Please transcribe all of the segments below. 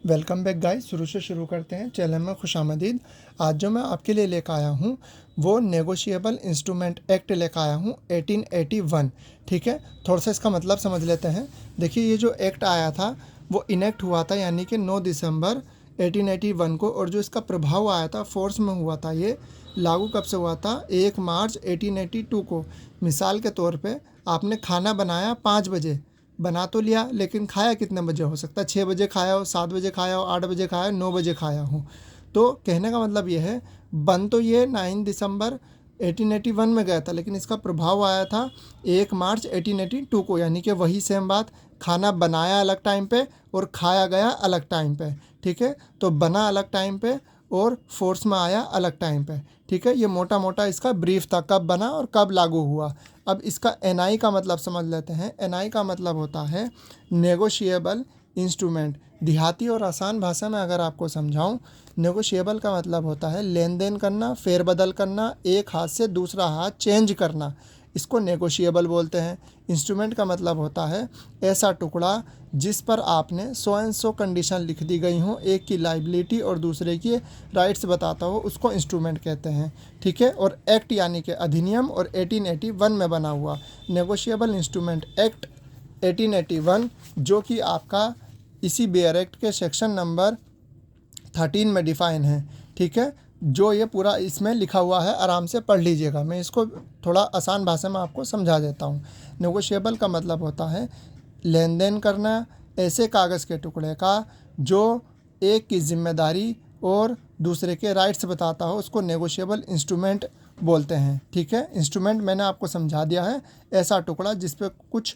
Welcome back guys. शुरू से शुरू करते हैं। चैनल में खुशामदीद। आज जो मैं आपके लिए लेकर आया हूँ वो नेगोशिएबल इंस्ट्रूमेंट एक्ट लेकर आया हूँ 1881। ठीक है, थोड़ा सा इसका मतलब समझ लेते हैं। देखिए, ये जो एक्ट आया था वो इनेक्ट हुआ था यानी कि 9 दिसंबर 1881 को, और जो इसका प्रभाव आया था, फोर्स में हुआ था, ये लागू कब से हुआ था? 1 मार्च 1882 को। मिसाल के तौर पे आपने खाना बनाया 5 बजे, बना तो लिया लेकिन खाया कितने बजे? हो सकता है 6 बजे खाया हो, 7 बजे खाया हो, 8 बजे खाया हो, 9 बजे खाया हो। तो कहने का मतलब ये है, बन तो ये 9 दिसंबर 1881 में गया था, लेकिन इसका प्रभाव आया था 1 मार्च 1882 को, यानी कि वही सेम बात। खाना बनाया अलग टाइम पे और खाया गया अलग टाइम पे। ठीक है, तो बना अलग टाइम पे और फोर्स में आया अलग टाइम पे। ठीक है, ये मोटा मोटा इसका ब्रीफ था, कब बना और कब लागू हुआ। अब इसका एनआई का मतलब समझ लेते हैं। एनआई का मतलब होता है नेगोशिएबल इंस्ट्रूमेंट। देहाती और आसान भाषा में अगर आपको समझाऊं, नेगोशिएबल का मतलब होता है लेन देन करना, फेरबदल करना, एक हाथ से दूसरा हाथ चेंज करना, इसको नेगोशिएबल बोलते हैं। इंस्ट्रूमेंट का मतलब होता है ऐसा टुकड़ा जिस पर आपने 100 एंड 100 कंडीशन लिख दी गई हों, एक की लाइबिलिटी और दूसरे की राइट्स बताता हो, उसको इंस्ट्रूमेंट कहते हैं। ठीक है, और एक्ट यानी कि अधिनियम, और 1881 में बना हुआ नेगोशिएबल इंस्ट्रूमेंट एक्ट 1881, जो कि आपका इसी बेयर एक्ट के सेक्शन नंबर 13 में डिफ़ाइन है। ठीक है, जो ये पूरा इसमें लिखा हुआ है, आराम से पढ़ लीजिएगा। मैं इसको थोड़ा आसान भाषा में आपको समझा देता हूँ। नेगोशिएबल का मतलब होता है लेन देन करना ऐसे कागज़ के टुकड़े का जो एक की जिम्मेदारी और दूसरे के राइट्स बताता हो, उसको नेगोशिएबल इंस्ट्रूमेंट बोलते हैं। ठीक है, इंस्ट्रूमेंट मैंने आपको समझा दिया है, ऐसा टुकड़ा जिस पे कुछ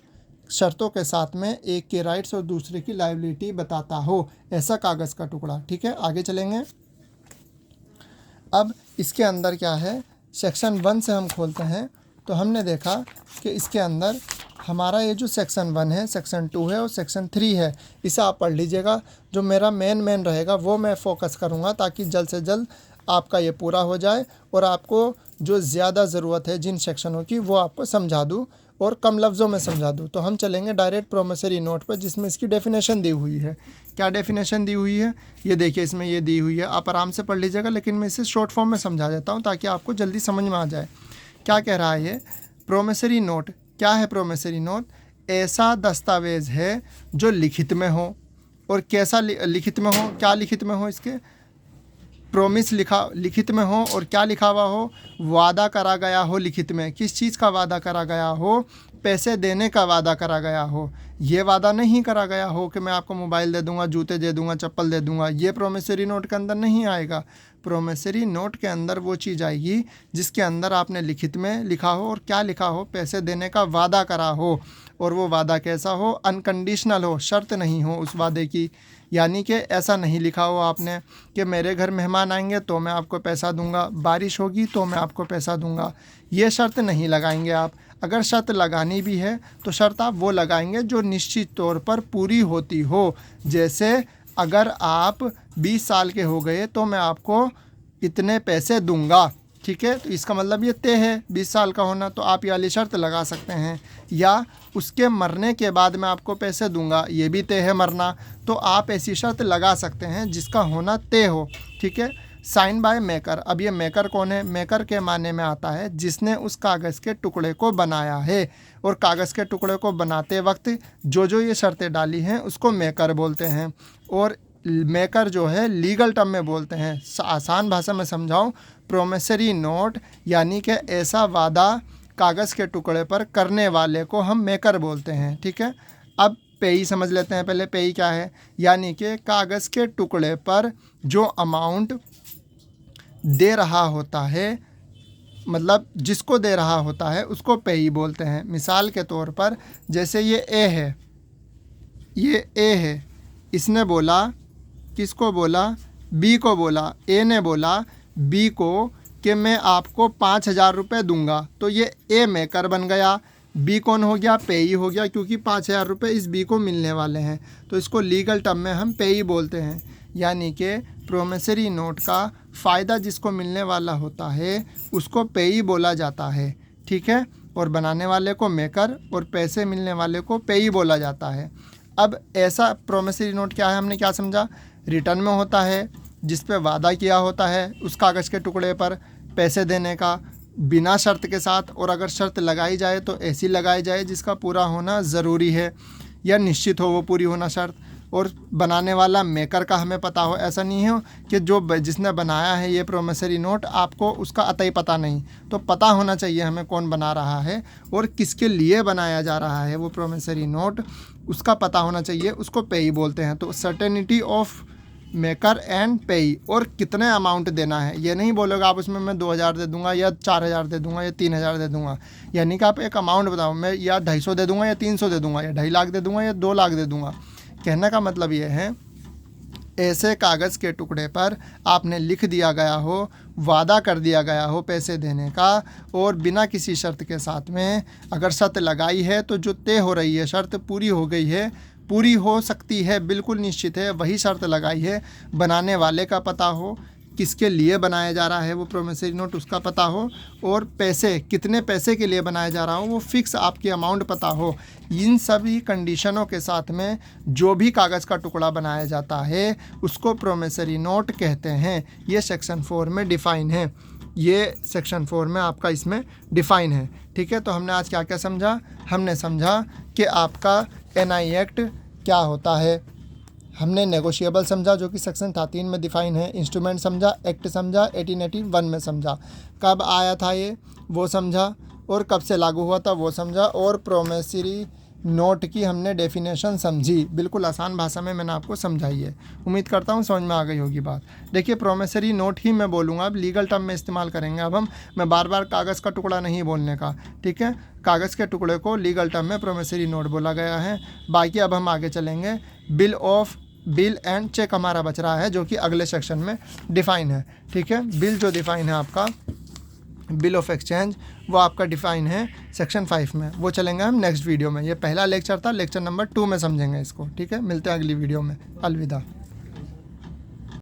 शर्तों के साथ में एक के राइट्स और दूसरे की लायबिलिटी बताता हो, ऐसा कागज़ का टुकड़ा। ठीक है, आगे चलेंगे। अब इसके अंदर क्या है, सेक्शन 1 से हम खोलते हैं तो हमने देखा कि इसके अंदर हमारा ये जो सेक्शन 1 है, सेक्शन 2 है और सेक्शन 3 है, इसे आप पढ़ लीजिएगा। जो मेरा मेन रहेगा वो मैं फोकस करूँगा, ताकि जल्द से जल्द आपका ये पूरा हो जाए और आपको जो ज़्यादा ज़रूरत है जिन सेक्शनों की, वो आपको समझा दूँ और कम लफ्ज़ों में समझा दूँ। तो हम चलेंगे डायरेक्ट प्रोमिसरी नोट पर, जिसमें इसकी डेफिनेशन दी हुई है। क्या डेफिनेशन दी हुई है ये देखिए, इसमें ये दी हुई है, आप आराम से पढ़ लीजिएगा, लेकिन मैं इसे शॉर्ट फॉर्म में समझा देता हूँ ताकि आपको जल्दी समझ में आ जाए। क्या कह रहा है ये प्रोमिसरी नोट? क्या है प्रोमिसरी नोट? ऐसा दस्तावेज़ है जो लिखित में हो। और कैसा लिखित में हो? क्या लिखित में हो? इसके प्रोमिस लिखित में हो, और क्या लिखा हुआ हो? वादा करा गया हो लिखित में। किस चीज़ का वादा करा गया हो? पैसे देने का वादा करा गया हो। ये वादा नहीं करा गया हो कि मैं आपको मोबाइल दे दूंगा, जूते दे दूंगा, चप्पल दे दूंगा, ये प्रोमिसरी नोट के अंदर नहीं आएगा। प्रोमिसरी नोट के अंदर वो चीज़ आएगी जिसके अंदर आपने लिखित में लिखा हो, और क्या लिखा हो? पैसे देने का वादा करा हो, और वो वादा कैसा हो? अनकंडीशनल हो, शर्त नहीं हो उस वादे की। यानी कि ऐसा नहीं लिखा हो आपने कि मेरे घर मेहमान आएंगे तो मैं आपको पैसा दूंगा, बारिश होगी तो मैं आपको पैसा दूंगा, ये शर्त नहीं लगाएंगे आप। अगर शर्त लगानी भी है तो शर्त आप वो लगाएंगे जो निश्चित तौर पर पूरी होती हो। जैसे अगर आप 20 साल के हो गए तो मैं आपको इतने पैसे दूंगा। ठीक है, तो इसका मतलब ये तय है 20 साल का होना, तो आप ये वाली शर्त लगा सकते हैं। या उसके मरने के बाद मैं आपको पैसे दूंगा, ये भी तय है मरना, तो आप ऐसी शर्त लगा सकते हैं जिसका होना तय हो। ठीक है, साइन बाय मेकर। अब ये मेकर कौन है? मेकर के माने में आता है जिसने उस कागज़ के टुकड़े को बनाया है, और कागज़ के टुकड़े को बनाते वक्त जो ये शर्तें डाली हैं उसको मेकर बोलते हैं। और मेकर जो है लीगल टर्म में बोलते हैं। आसान भाषा में समझाऊं, प्रोमिसरी नोट यानी कि ऐसा वादा कागज़ के टुकड़े पर करने वाले को हम मेकर बोलते हैं। ठीक है, अब पेई समझ लेते हैं पहले। पेई क्या है? यानी कि कागज़ के टुकड़े पर जो अमाउंट दे रहा होता है, मतलब जिसको दे रहा होता है, उसको पेई बोलते हैं। मिसाल के तौर पर जैसे ये ए है, ये ए है, इसने बोला, किसको बोला? बी को बोला। ए ने बोला बी को कि मैं आपको 5,000 रुपये दूंगा, तो ये ए मेकर बन गया। बी कौन हो गया? पेई हो गया, क्योंकि 5,000 रुपये इस बी को मिलने वाले हैं, तो इसको लीगल टर्म में हम पेई बोलते हैं। यानी कि प्रोमिसरी नोट का फ़ायदा जिसको मिलने वाला होता है उसको पेई बोला जाता है। ठीक है, और बनाने वाले को मेकर और पैसे मिलने वाले को पेई बोला जाता है। अब ऐसा प्रोमिसरी नोट क्या है, हमने क्या समझा, रिटर्न में होता है जिस पे वादा किया होता है उस कागज़ के टुकड़े पर पैसे देने का बिना शर्त के साथ, और अगर शर्त लगाई जाए तो ऐसी लगाई जाए जिसका पूरा होना ज़रूरी है या निश्चित हो वो पूरी होना शर्त, और बनाने वाला मेकर का हमें पता हो। ऐसा नहीं हो कि जिसने बनाया है ये प्रोमिसरी नोट आपको उसका अतई पता नहीं, तो पता होना चाहिए हमें कौन बना रहा है और किसके लिए बनाया जा रहा है वो प्रोमिसरी नोट, उसका पता होना चाहिए, उसको पेई बोलते हैं। तो सर्टेनिटी ऑफ मेकर एंड पेई, और कितने अमाउंट देना है ये नहीं बोलोगे आप उसमें मैं 2000 दे दूंगा या 4000 दे दूंगा या 3000 दे दूंगा, यानी कि आप एक अमाउंट बताओ, मैं या 250 दे दूंगा या 300 दे दूंगा या 2.5 लाख दे दूंगा या 2 लाख दे दूंगा। कहने का मतलब ये है ऐसे कागज़ के टुकड़े पर आपने लिख दिया गया हो, वादा कर दिया गया हो पैसे देने का, और बिना किसी शर्त के साथ में, अगर शर्त लगाई है तो जो तय हो रही है शर्त पूरी हो गई है, पूरी हो सकती है, बिल्कुल निश्चित है, वही शर्त लगाई है, बनाने वाले का पता हो, किसके लिए बनाया जा रहा है वो प्रोमिसरी नोट उसका पता हो, और पैसे कितने पैसे के लिए बनाया जा रहा हो वो फिक्स आपकी अमाउंट पता हो। इन सभी कंडीशनों के साथ में जो भी कागज़ का टुकड़ा बनाया जाता है उसको प्रोमिसरी नोट कहते हैं। ये सेक्शन 4 में डिफ़ाइन है, ये सेक्शन 4 में आपका इसमें डिफ़ाइन है। ठीक है, तो हमने आज क्या क्या समझा, हमने समझा कि आपका NI एक्ट क्या होता है, हमने नेगोशिएबल समझा जो कि सेक्शन 13 में डिफ़ाइन है, इंस्ट्रूमेंट समझा, एक्ट समझा, 1881 में समझा, कब आया था ये वो समझा, और कब से लागू हुआ था वो समझा, और प्रोमिसरी नोट की हमने डेफिनेशन समझी। बिल्कुल आसान भाषा में मैंने आपको समझाई है, उम्मीद करता हूँ समझ में आ गई होगी बात। देखिए प्रोमिसरी नोट ही मैं बोलूँगा, अब लीगल टर्म में इस्तेमाल करेंगे अब हम, मैं बार बार कागज़ का टुकड़ा नहीं बोलने का। ठीक है, कागज़ के टुकड़े को लीगल टर्म में प्रोमिसरी नोट बोला गया है। बाकी अब हम आगे चलेंगे, बिल एंड चेक हमारा बच रहा है जो कि अगले सेक्शन में डिफ़ाइन है। ठीक है, बिल जो डिफ़ाइन है आपका बिल ऑफ एक्सचेंज वो आपका डिफ़ाइन है सेक्शन 5 में, वो चलेंगे हम नेक्स्ट वीडियो में। ये पहला लेक्चर था, लेक्चर नंबर 2 में समझेंगे इसको। ठीक है, मिलते हैं अगली वीडियो में, अलविदा।